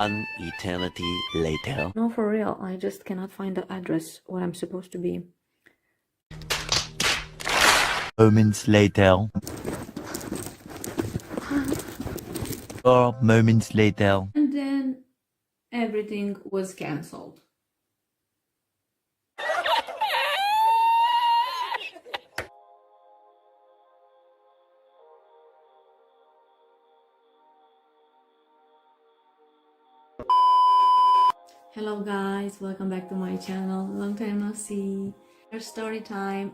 An eternity later. No, for real, I just cannot find the address where I'm supposed to be. Moments later. 4 moments later. And then everything was cancelled. Hello guys, welcome back to my channel. Long time no see. Here's story time.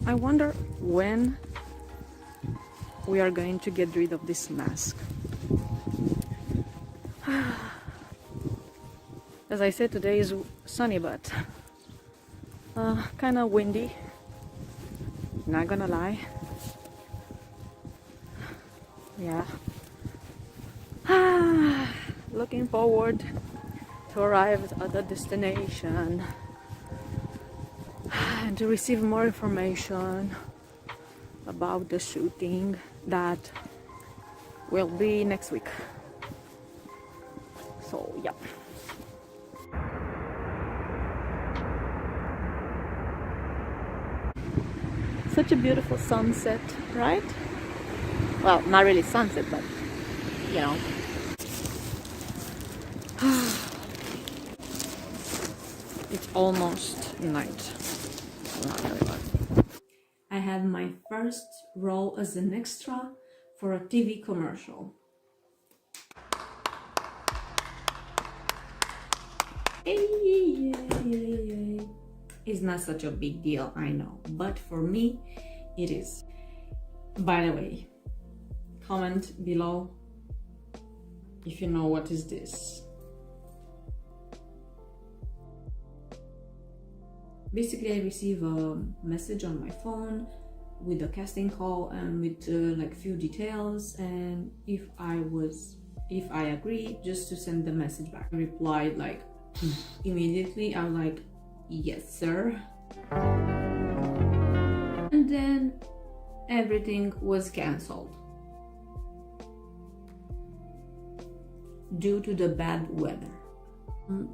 I wonder when we are going to get rid of this mask. As I said, today is sunny, but kind of windy, not gonna lie. Yeah. Looking forward to arrive at the destination and to receive more information about the shooting that will be next week. So yeah. Such a beautiful sunset, right? Well, not really sunset, but you know. It's almost night. I had my first role as an extra for a TV commercial. It's not such a big deal, I know, but for me it is. By the way, comment below if you know what is this. Basically, I receive a message on my phone with a casting call and with like few details, and if I agree, just to send the message back. I replied like immediately. I was like, yes sir. And then everything was cancelled due to the bad weather.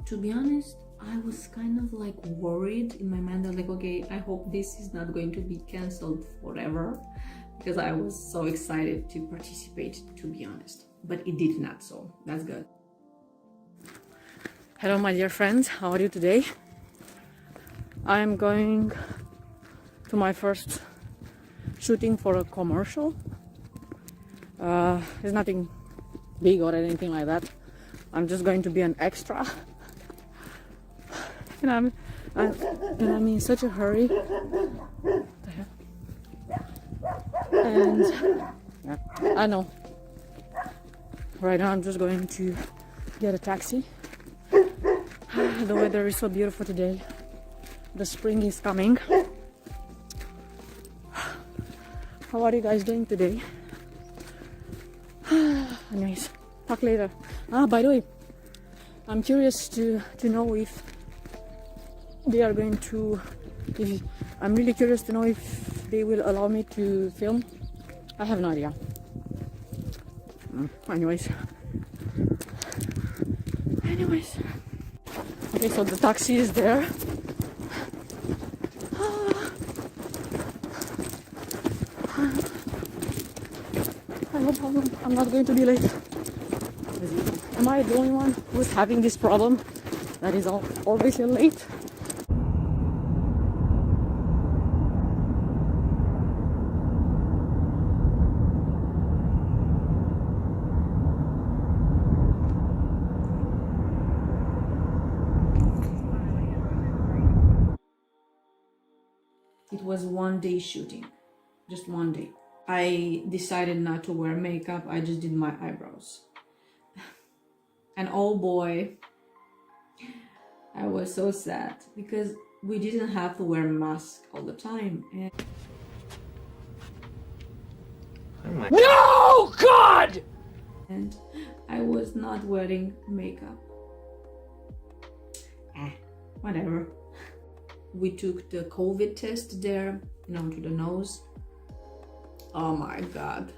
To be honest, I was kind of like worried in my mind. I was like, okay, I hope this is not going to be cancelled forever, because I was so excited to participate, to be honest. But it did not, so that's good. Hello my dear friends, how are you today? I am going to my first shooting for a commercial. It's nothing big or anything like that. I'm just going to be an extra. And I'm in such a hurry. And I know. Right now I'm just going to get a taxi. The weather is so beautiful today. The spring is coming. How are you guys doing today? Anyways, talk later. By the way, I'm curious to know if they are going to, I'm really curious to know if they will allow me to film. I have no idea. Anyways. Okay, so the taxi is there. I hope I'm not going to be late. Am I the only one who's having this problem that is always late? It was one day shooting, just one day. I decided not to wear makeup, I just did my eyebrows. And oh boy, I was so sad because we didn't have to wear masks all the time. And No, God! and I was not wearing makeup. Whatever. We took the COVID test there, to the nose. Oh my God.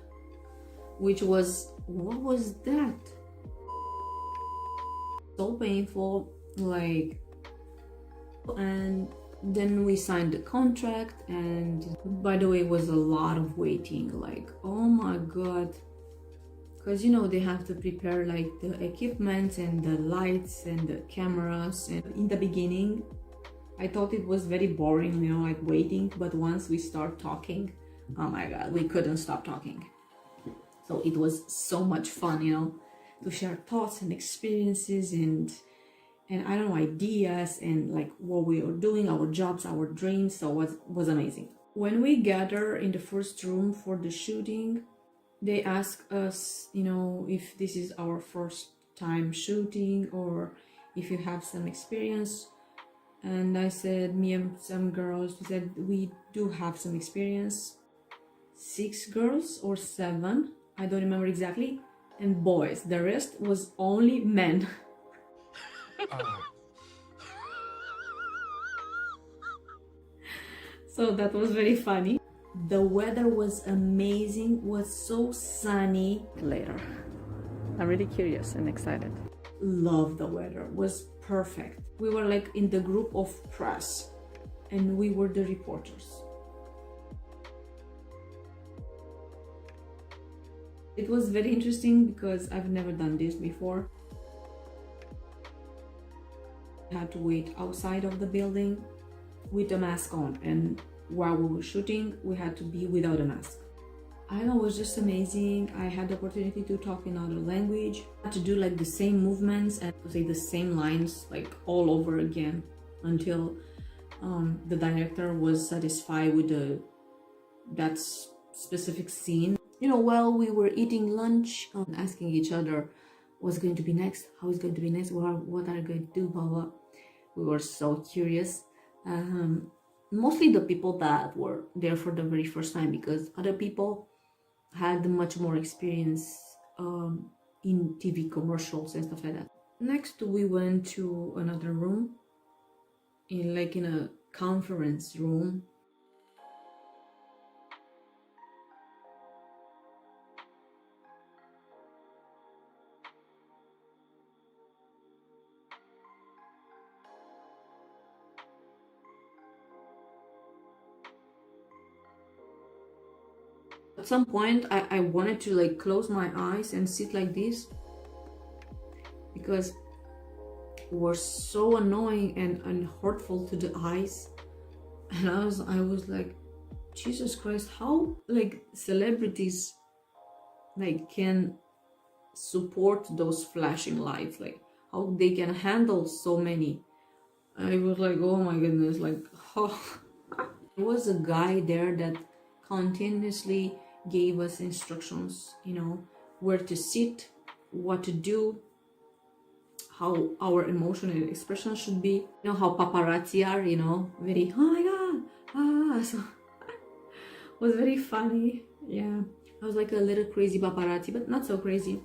What was that? So painful, and then we signed the contract, and by the way, it was a lot of waiting, oh my God. Because they have to prepare the equipment and the lights and the cameras, and in the beginning I thought it was very boring, waiting, but once we start talking, oh my God, we couldn't stop talking. So it was so much fun, to share thoughts and experiences and I don't know, ideas and what we were doing, our jobs, our dreams. So it was amazing. When we gather in the first room for the shooting, they ask us, if this is our first time shooting or if you have some experience. And I said, me and some girls, we said we do have some experience. 6 girls or 7, I don't remember exactly, and boys. The rest was only men. So that was very funny. The weather was amazing, was so sunny. Later. I'm really curious and excited. Love the weather, was perfect. We were in the group of press and we were the reporters. It was very interesting because I've never done this before. I had to wait outside of the building with a mask on, and while we were shooting we had to be without a mask. I know, it was just amazing. I had the opportunity to talk in other language, to do the same movements and to say the same lines all over again until the director was satisfied with that specific scene. While we were eating lunch, asking each other what's going to be next, how it's going to be next, what are you going to do, blah blah. We were so curious. Mostly the people that were there for the very first time, because other people had much more experience in TV commercials and stuff like that. Next, we went to another room, in a conference room. At some point, I wanted to close my eyes and sit like this because it was so annoying and hurtful to the eyes. And I was like, Jesus Christ, how celebrities can support those flashing lights, how they can handle so many. I was like, oh my goodness, oh. There was a guy there that continuously gave us instructions, where to sit, what to do, how our emotional expression should be, how paparazzi are, very, oh my God, so it was very funny. Yeah, I was a little crazy paparazzi, but not so crazy.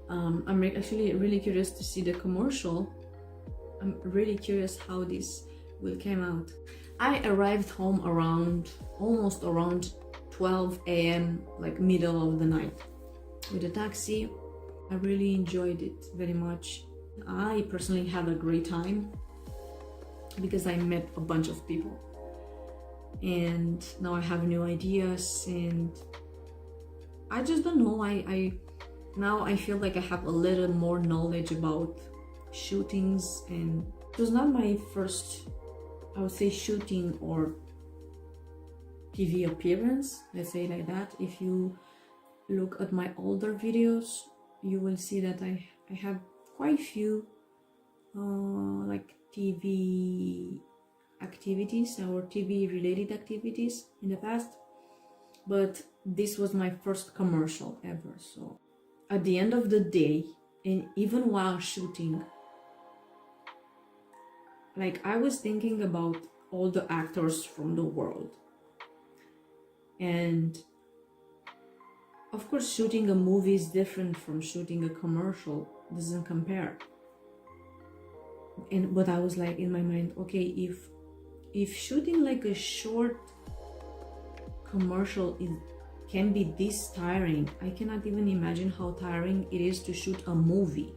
I'm actually really curious to see the commercial. I'm really curious how this will come out. I arrived home almost around 12 a.m., middle of the night, with a taxi. I really enjoyed it very much. I personally had a great time because I met a bunch of people, and now I have new ideas, and I just don't know. I now I feel like I have a little more knowledge about shootings, and it was not my first, I would say, shooting or TV appearance, let's say like that. If you look at my older videos, you will see that I have quite a few like TV activities or TV related activities in the past, but this was my first commercial ever. So at the end of the day, and even while shooting, like I was thinking about all the actors from the world. And of course, shooting a movie is different from shooting a commercial, doesn't compare. But I was like in my mind, okay, if shooting like a short commercial can be this tiring, I cannot even imagine how tiring it is to shoot a movie,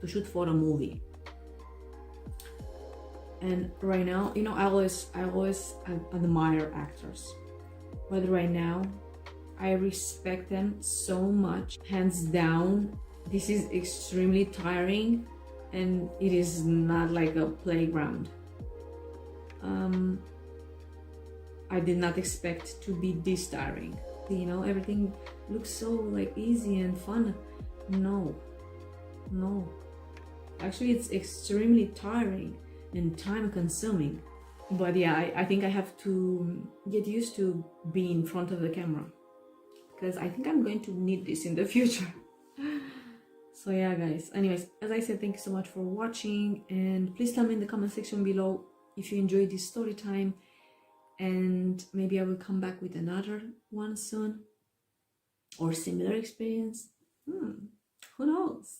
to shoot for a movie. And right now, you know, I always admire actors, but right now I respect them so much. Hands down, this is extremely tiring, and it is not like a playground. I did not expect to be this tiring. You know, everything looks so like easy and fun. No. Actually, it's extremely tiring and time consuming. But yeah, I think I have to get used to being in front of the camera, because I think I'm going to need this in the future. So yeah, guys, anyways, as I said, thank you so much for watching, and please tell me in the comment section below if you enjoyed this story time, and maybe I will come back with another one soon, or similar experience. Who knows?